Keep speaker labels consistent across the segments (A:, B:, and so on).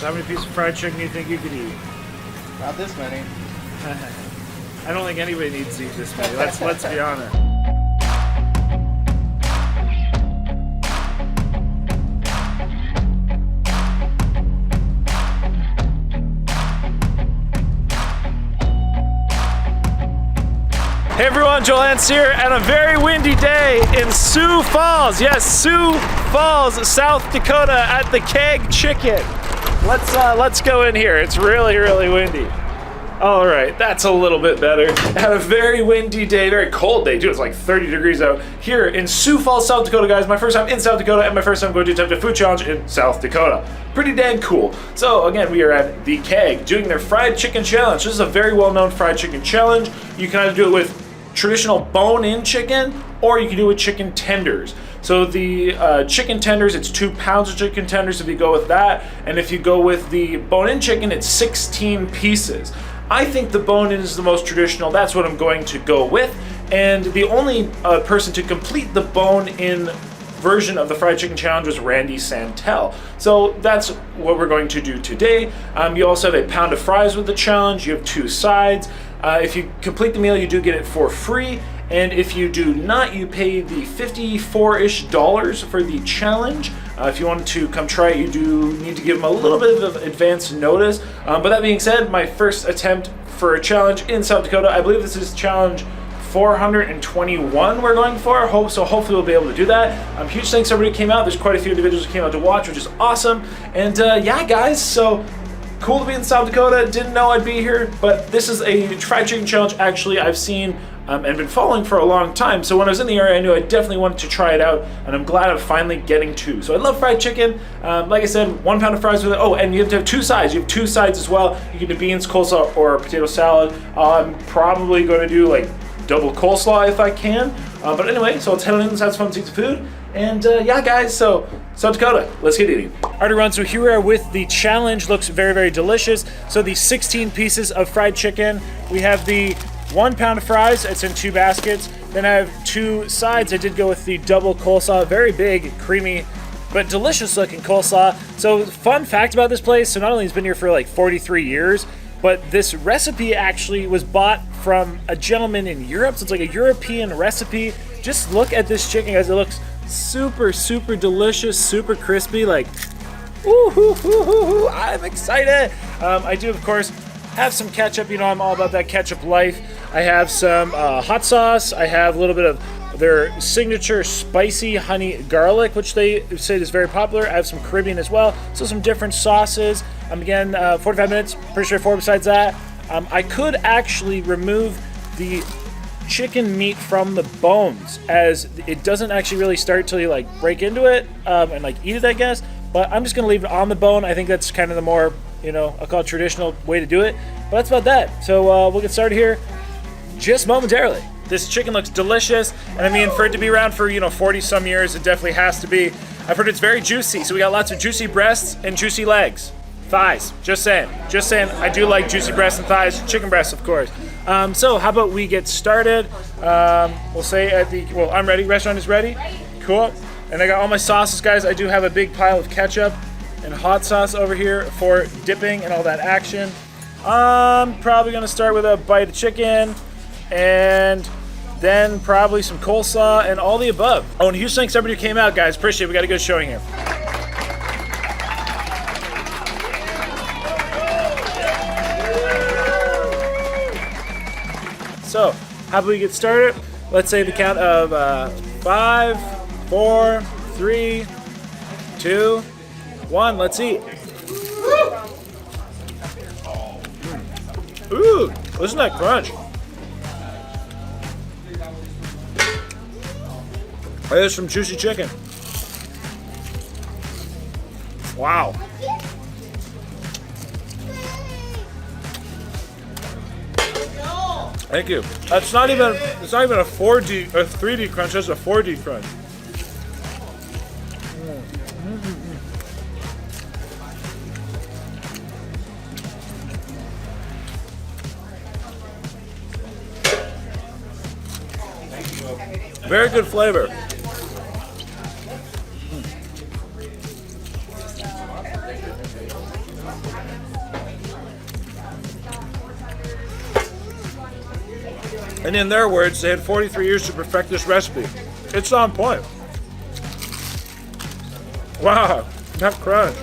A: How many pieces of fried chicken do you think you could eat?
B: Not this many.
A: I don't think anybody needs to eat this many. Let's be honest. Hey everyone, Joel Lance here, and a very windy day in Sioux Falls. Yes, Sioux Falls, South Dakota, at the Keg Chicken. Let's go in here. It's really, really windy. All right, that's a little bit better. Had a very windy day, very cold day too. It's like 30 degrees out here in Sioux Falls, South Dakota, guys. My first time in South Dakota and my first time going to attempt a food challenge in South Dakota. Pretty dang cool. So again, we are at the Keg doing their fried chicken challenge. This is a very well-known fried chicken challenge. You can either do it with traditional bone-in chicken, or you can do it with chicken tenders. So the chicken tenders, it's 2 pounds of chicken tenders if you go with that, and if you go with the bone-in chicken, it's 16 pieces. I think the bone-in is the most traditional. That's what I'm going to go with, and the only person to complete the bone-in version of the fried chicken challenge was Randy Santel. So that's what we're going to do today. You also have a pound of fries with the challenge. You have 2 sides. If you complete the meal, you do get it for free, and if you do not, you pay the $54-ish for the challenge. If you wanted to come try it, you do need to give them a little bit of advance notice. But that being said, my first attempt for a challenge in South Dakota, I believe this is challenge 421 we're going for, so hopefully we'll be able to do that. Huge thanks to everybody who came out. There's quite a few individuals who came out to watch, which is awesome. And yeah, guys, so cool to be in South Dakota. Didn't know I'd be here, but this is a fried chicken challenge actually I've seen and been following for a long time. So when I was in the area, I knew I definitely wanted to try it out, and I'm glad I'm finally getting to. So I love fried chicken. Like I said, 1 pound of fries with it. Oh, and you have to have 2 sides. You have 2 sides as well. You can do beans, coleslaw, or potato salad. I'm probably going to do like double coleslaw if I can. But anyway, so let's head on in, let's have some fun, see some food. And yeah, guys, so South Dakota, let's get eating. All right, everyone, so here we are with the challenge. Looks very, very delicious. So the 16 pieces of fried chicken. We have the 1 pound of fries. It's in 2 baskets. Then I have 2 sides. I did go with the double coleslaw. Very big, creamy, but delicious looking coleslaw. So fun fact about this place, so not only has it been here for like 43 years, but this recipe actually was bought from a gentleman in Europe. So it's like a European recipe. Just look at this chicken, guys. It looks super, super delicious, super crispy. Like, ooh, I'm excited. I do, of course, have some ketchup. You know, I'm all about that ketchup life. I have some hot sauce. I have a little bit of their signature spicy honey garlic, which they say is very popular. I have some Caribbean as well. So some different sauces. Again, 45 minutes, pretty straightforward besides that. I could actually remove the chicken meat from the bones, as it doesn't actually really start till you like break into it and like eat it, I guess. But I'm just gonna leave it on the bone. I think that's kind of the more, you know, I'll call it traditional way to do it. But that's about that. So we'll get started here just momentarily. This chicken looks delicious, and I mean, for it to be around for, you know, 40 some years, it definitely has to be. I've heard it's very juicy, so we got lots of juicy breasts and juicy legs. Thighs, just saying, I do like juicy breasts and thighs, chicken breasts, of course. So how about we get started? We'll say I'm ready, restaurant is ready. Cool, and I got all my sauces, guys. I do have a big pile of ketchup and hot sauce over here for dipping and all that action. I'm probably gonna start with a bite of chicken, and then probably some coleslaw and all the above. Oh, and huge thanks to everybody who came out, guys. Appreciate it, we got a good showing here. So, how about we get started? Let's say the count of 5, 4, 3, 2, 1. Let's eat. Ooh, listen to that crunch. There's some juicy chicken. Wow. Thank you. It's not even a 4D or 3D crunch, it's a 4D crunch. Very good flavor. And in their words, they had 43 years to perfect this recipe. It's on point. Wow, that crunch.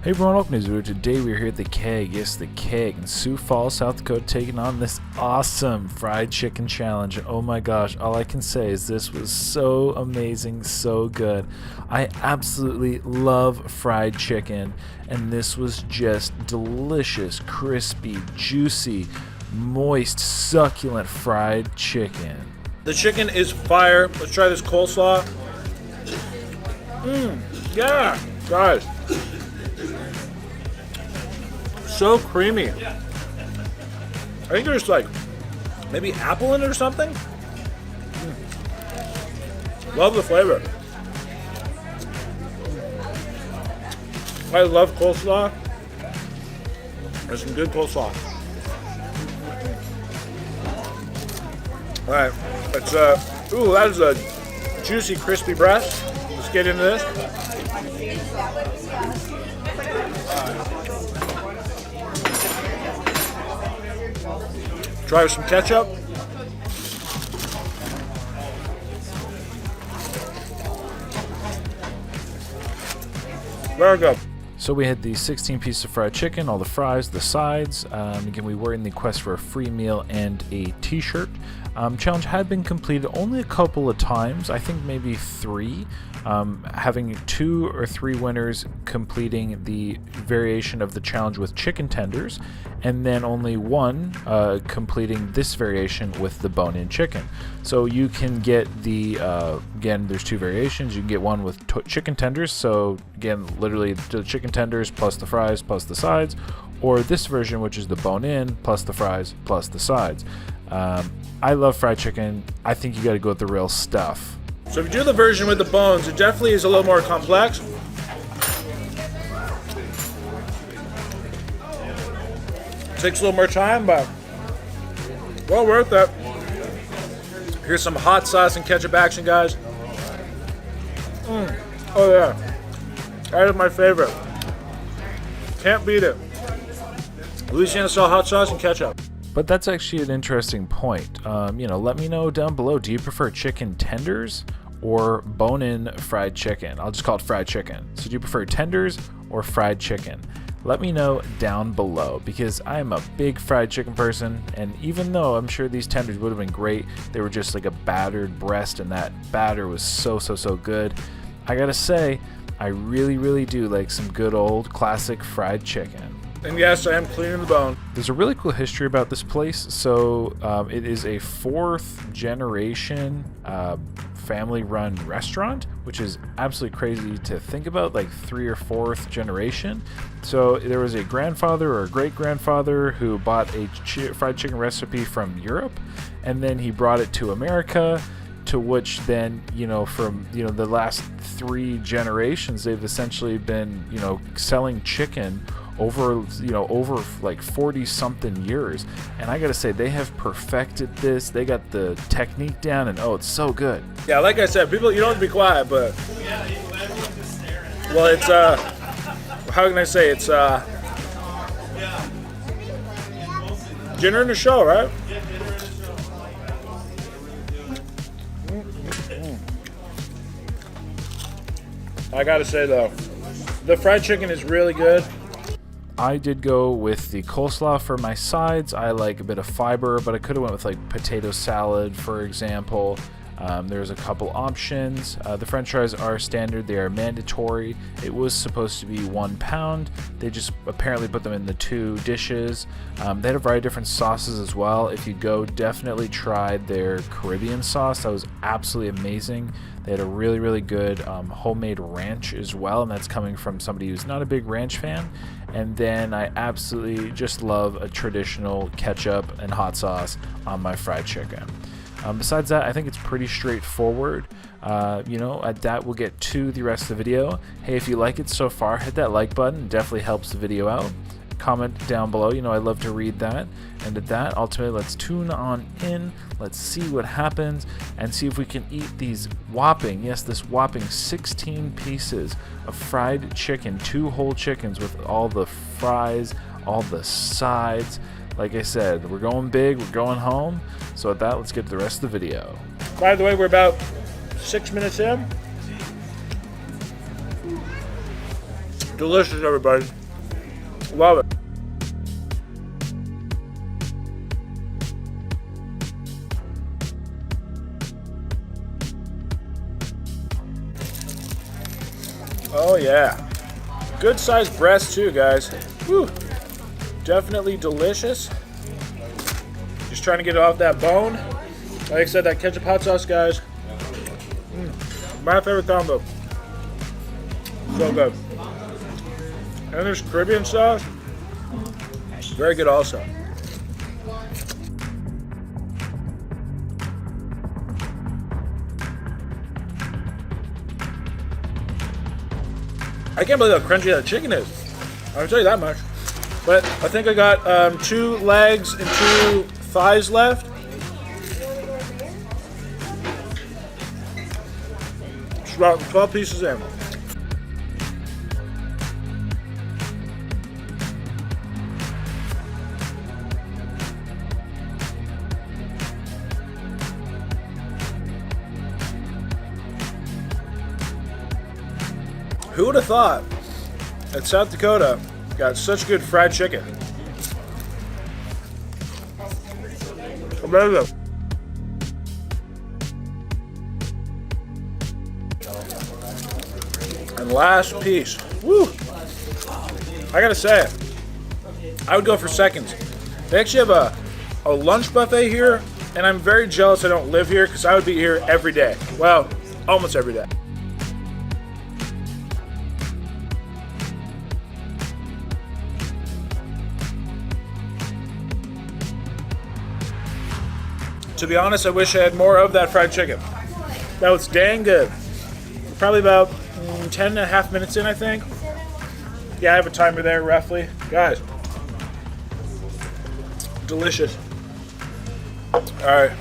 A: Hey everyone, welcome to this video. Today we're here at the Keg, yes the Keg, in Sioux Falls, South Dakota, taking on this awesome fried chicken challenge. Oh my gosh, all I can say is this was so amazing, so good. I absolutely love fried chicken, and this was just delicious, crispy, juicy, moist, succulent fried chicken. The chicken is fire. Let's try this coleslaw. Yeah, guys. So creamy. I think there's like maybe apple in it or something. Love the flavor. I love coleslaw. There's some good coleslaw. All right, it's ooh, that is a juicy, crispy breast. Let's get into this. Try some ketchup. Very good. So we had the 16 pieces of fried chicken, all the fries, the sides. Again, we were in the quest for a free meal and a t-shirt. Challenge had been completed only a couple of times, I think maybe 3. Having 2 or 3 winners completing the variation of the challenge with chicken tenders, and then only 1 completing this variation with the bone-in chicken. So you can get the, again, there's 2 variations. You can get one with chicken tenders, so again, literally the chicken tenders plus the fries plus the sides, or this version, which is the bone-in plus the fries plus the sides. I love fried chicken. I think you got to go with the real stuff. So if you do the version with the bones, it definitely is a little more complex. Takes a little more time, but well worth it. Here's some hot sauce and ketchup action, guys. Oh yeah, that is my favorite. Can't beat it. Louisiana style hot sauce and ketchup. But that's actually an interesting point. Let me know down below. Do you prefer chicken tenders or bone-in fried chicken? I'll just call it fried chicken. So do you prefer tenders or fried chicken? Let me know down below, because I am a big fried chicken person, and even though I'm sure these tenders would have been great, they were just like a battered breast, and that batter was so good. I gotta say, I really do like some good old classic fried chicken. And yes, I am cleaning the bone. There's a really cool history about this place. So it is a 4th generation family-run restaurant, which is absolutely crazy to think about, like 3rd or 4th generation. So there was a grandfather or a great-grandfather who bought a fried chicken recipe from Europe, and then he brought it to America, to which then, from, the last 3 generations, they've essentially been, selling chicken over like 40 something years. And I gotta say, they have perfected this. They got the technique down, and oh, it's so good. Yeah, like I said, people, you don't have to be quiet, but well, it's how can I say, it's dinner and a show, right? I gotta say though, the fried chicken is really good. I did go with the coleslaw for my sides. I like a bit of fiber, but I could have went with like potato salad, for example. There's a couple options. The french fries are standard. They are mandatory. It was supposed to be 1 pound. They just apparently put them in the 2 dishes. They had a variety of different sauces as well. If you go, definitely try their Caribbean sauce. That was absolutely amazing. They had a really good homemade ranch as well, and that's coming from somebody who's not a big ranch fan. And then I absolutely just love a traditional ketchup and hot sauce on my fried chicken. Besides that, I think it's pretty straightforward. That we'll get to the rest of the video. Hey, if you like it so far, hit that like button. It definitely helps the video out. comment down below. You know, I love to read that. And at that, ultimately, let's tune on in. Let's see what happens and see if we can eat these whopping, yes, this whopping 16 pieces of fried chicken, 2 whole chickens with all the fries, all the sides. Like I said, we're going big, we're going home. So at that, let's get to the rest of the video. By the way, we're about 6 minutes in. Delicious, everybody. Love it. Oh yeah. Good sized breast too, guys. Whew. Definitely delicious. Just trying to get it off that bone. Like I said, that ketchup hot sauce, guys. My favorite combo. So good. And there's Caribbean sauce. Very good also. I can't believe how crunchy that chicken is. I'll tell you that much. But I think I got 2 legs and 2 thighs left. It's about 12 pieces in. Who would have thought that South Dakota got such good fried chicken? Amazing. And last piece. Woo! I gotta say, I would go for seconds. They actually have a lunch buffet here, and I'm very jealous I don't live here because I would be here every day. Well, almost every day. To be honest, I wish I had more of that fried chicken. That was dang good. Probably about 10 and a half minutes in, I think. Yeah, I have a timer there, roughly. Guys, delicious. All right.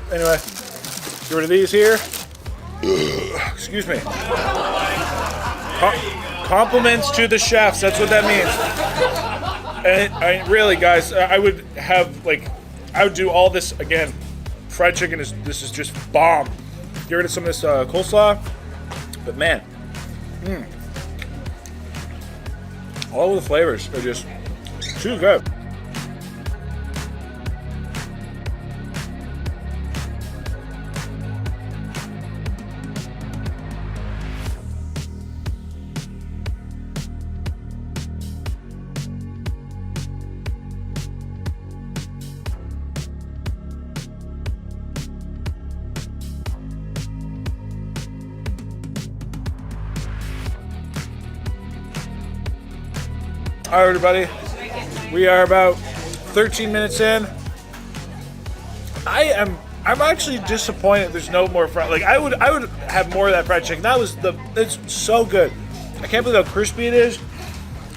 A: Anyway, get rid of these here. Excuse me. Compliments to the chefs. That's what that means. And really, guys, I would do all this again. Fried chicken is just bomb. Get rid of some of this coleslaw, but man, all of the flavors are just too good. All right, everybody, we are about 13 minutes in. I'm actually disappointed there's no more fried. Like I would have more of that fried chicken. It's so good. I can't believe how crispy it is.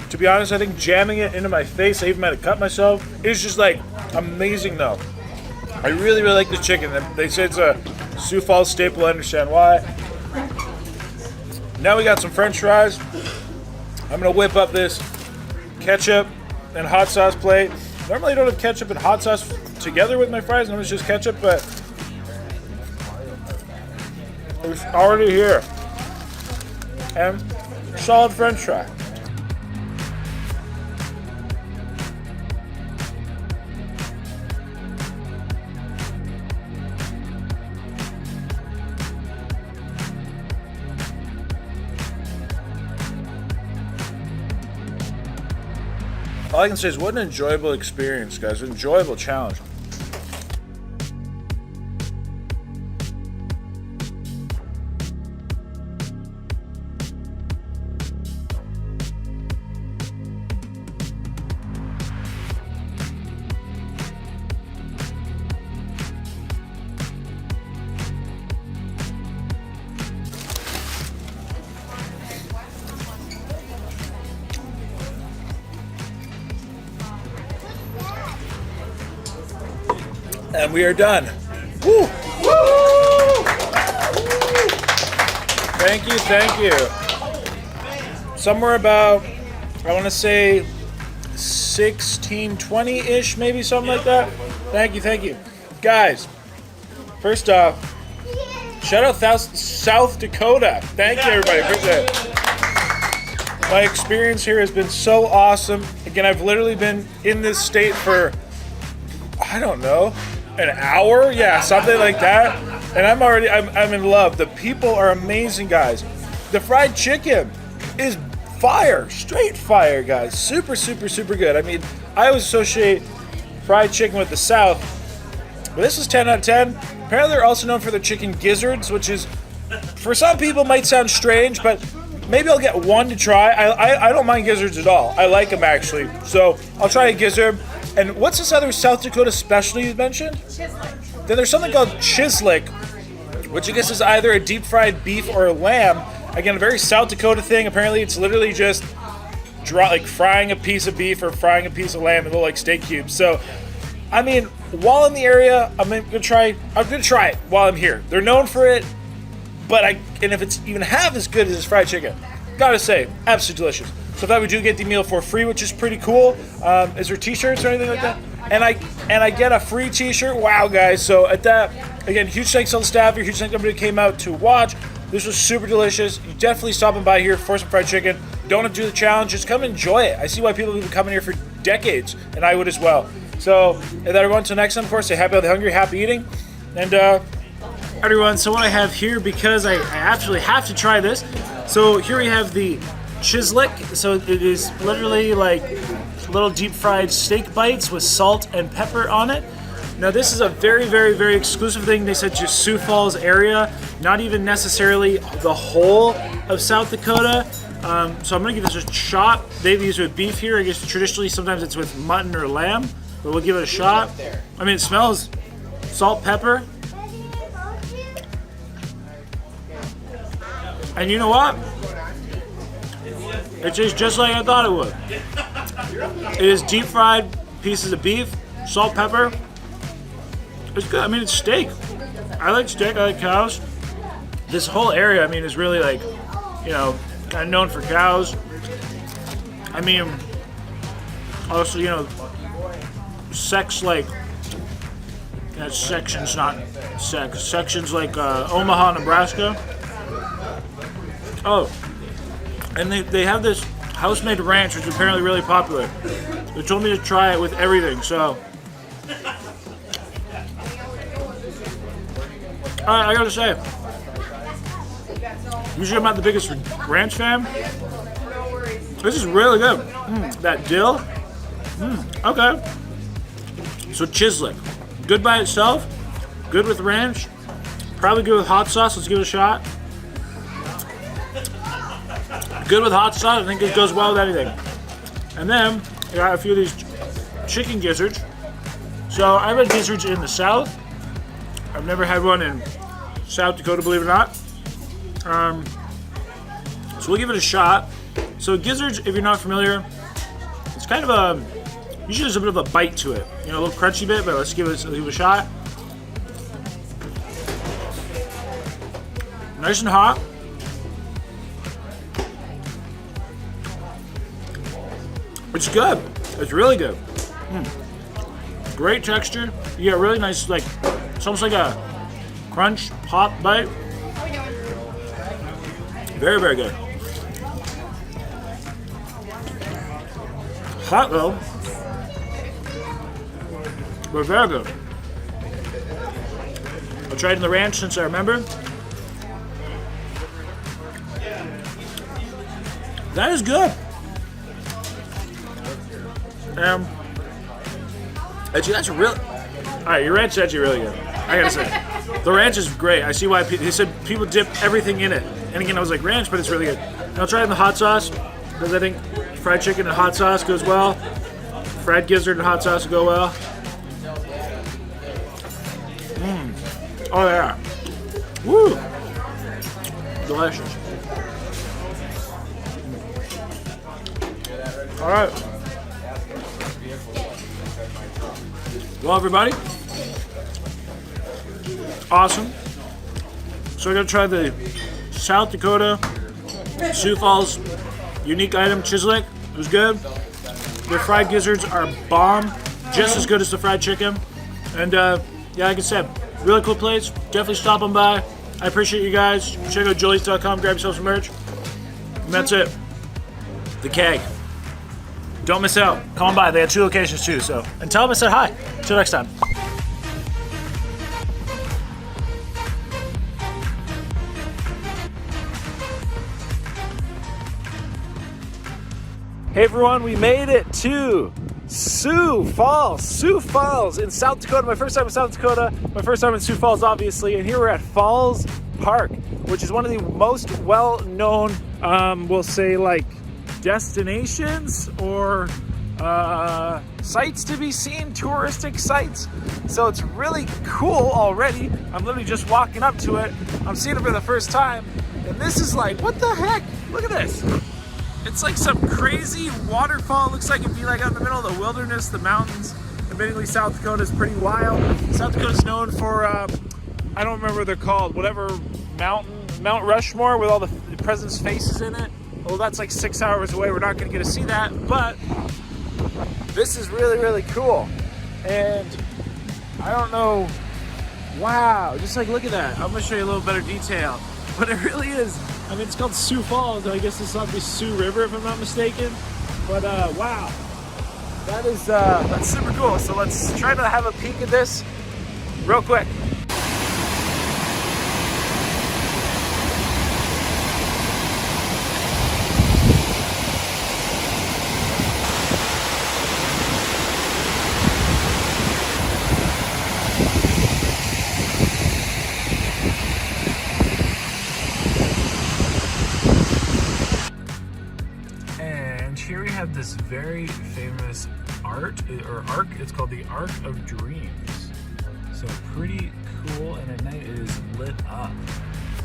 A: To be honest, I think jamming it into my face, I even had to cut myself. It's just like amazing though. I really like this chicken. They say it's a Sioux Falls staple. I understand why. Now we got some French fries. I'm gonna whip up this ketchup and hot sauce plate. Normally I don't have ketchup and hot sauce together with my fries, and it's just ketchup, but it's already here. And solid French fry. All I can say is what an enjoyable experience, guys. An enjoyable challenge. And we are done. Woo! Woo! Thank you, thank you. Somewhere about, I want to say 1620-ish, maybe something like that. Thank you. Guys, first off, shout out South Dakota. Thank you, everybody. Appreciate it. My experience here has been so awesome. Again, I've literally been in this state for, I don't know, an hour? Yeah, something like that. And I'm in love. The people are amazing, guys. The fried chicken is fire, straight fire, guys. Super good. I mean, I always associate fried chicken with the South, but this is 10 out of 10. Apparently, they're also known for their chicken gizzards, which is, for some people, might sound strange, but maybe I'll get one to try. I don't mind gizzards at all. I like them, actually. So I'll try a gizzard. And what's this other South Dakota specialty you mentioned? Chislick. Then there's something called chislick, which I guess is either a deep fried beef or a lamb. Again, a very South Dakota thing. Apparently, it's literally just frying a piece of beef or frying a piece of lamb in little steak cubes. So, I mean, while in the area, I'm gonna try it while I'm here. They're known for it, and if it's even half as good as this fried chicken, gotta say, absolutely delicious. So that we do get the meal for free, which is pretty cool. Is there t-shirts or anything like that? And I get a free t-shirt. Wow, guys. So at that, again, huge thanks to all the staff here. Huge thanks to everybody who came out to watch. This was super delicious. You definitely stopping by here for some fried chicken. Don't have to do the challenge. Just come enjoy it. I see why people have been coming here for decades, and I would as well. So, and then everyone, until next time, of course, say happy healthy, hungry, happy eating. And everyone, so what I have here, because I absolutely have to try this. So here we have the chislick. So it is literally like little deep fried steak bites with salt and pepper on it. Now this is a very exclusive thing. They said just Sioux Falls area, not even necessarily the whole of South Dakota. So I'm gonna give this a shot. They've used with beef here. I guess traditionally sometimes it's with mutton or lamb, but we'll give it a shot. I mean, it smells salt, pepper. And you know what? It tastes just like I thought it would. It is deep fried pieces of beef, salt, pepper. It's good. I mean, it's steak. I like steak. I like cows. This whole area, I mean, is really like, you know, kind of known for cows. I mean, also, you know, sections like Omaha, Nebraska. Oh, and they have this house-made ranch, which is apparently really popular. They told me to try it with everything, so. I gotta say, usually I'm not the biggest ranch fan. This is really good. That dill. Okay. So chislick, good by itself, good with ranch, probably good with hot sauce. Let's give it a shot. Good with hot sauce. I think it goes well with anything. And then I got a few of these chicken gizzards. So I've had gizzards in the South. I've never had one in South Dakota, believe it or not. So we'll give it a shot. So gizzards, if you're not familiar, it's kind of usually there's a bit of a bite to it. You know, a little crunchy bit, but let's give it a shot. Nice and hot. It's good. It's really good. Great texture. You get a really nice, like, it's almost like a crunch pop bite. Very good. Hot though, but very good. I'll try it in the ranch since I remember. That is good. Actually, that's real. All right, your ranch is actually really good. I gotta say, the ranch is great. I see why he said people dip everything in it. And again, I was like ranch, but it's really good. And I'll try it in the hot sauce because I think fried chicken and hot sauce goes well. Fried gizzard and hot sauce will go well. Oh yeah. Woo. Delicious. All right. Well, everybody,
C: awesome. So I gotta try the South Dakota Sioux Falls unique item Chislic. It was good. Their fried gizzards are bomb, just as good as the fried chicken. And yeah, like I said, really cool place. Definitely stop on by. I appreciate you guys. Check out Julie's.com, grab yourself some merch. And that's it. The Keg. Don't miss out. Come on by. They have 2 locations too. So, and tell them I said hi. Till next time.
A: Hey everyone, we made it to Sioux Falls in South Dakota. My first time in South Dakota, my first time in Sioux Falls, obviously. And here we're at Falls Park, which is one of the most well-known, we'll say, like, destinations or sites to be seen, touristic sites. So it's really cool already. I'm literally just walking up to it. I'm seeing it for the first time. And this is like, what the heck? Look at this. It's like some crazy waterfall. It looks like it'd be like out in the middle of the wilderness, the mountains. Admittedly, South Dakota is pretty wild. South Dakota's known for, I don't remember what they're called, whatever mountain, Mount Rushmore with all the president's faces in it. Well, that's like 6 hours away. We're not gonna get to see that, but this is really, really cool. And I don't know, wow, just like look at that. I'm gonna show you a little better detail, but it really is. I mean, it's called Sioux Falls. I guess it's not the Sioux River, if I'm not mistaken. But wow, that's super cool. So let's try to have a peek at this real quick. Here we have this very famous arc. It's called the Arc of Dreams. So pretty cool, and at night it is lit up.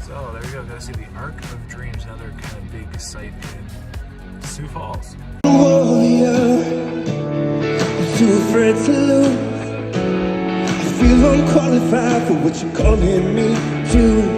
A: So there we go. Go see the Arc of Dreams, another kind of big site in Sioux Falls.
D: Warrior, too afraid to lose. I feel unqualified for what you're calling me to.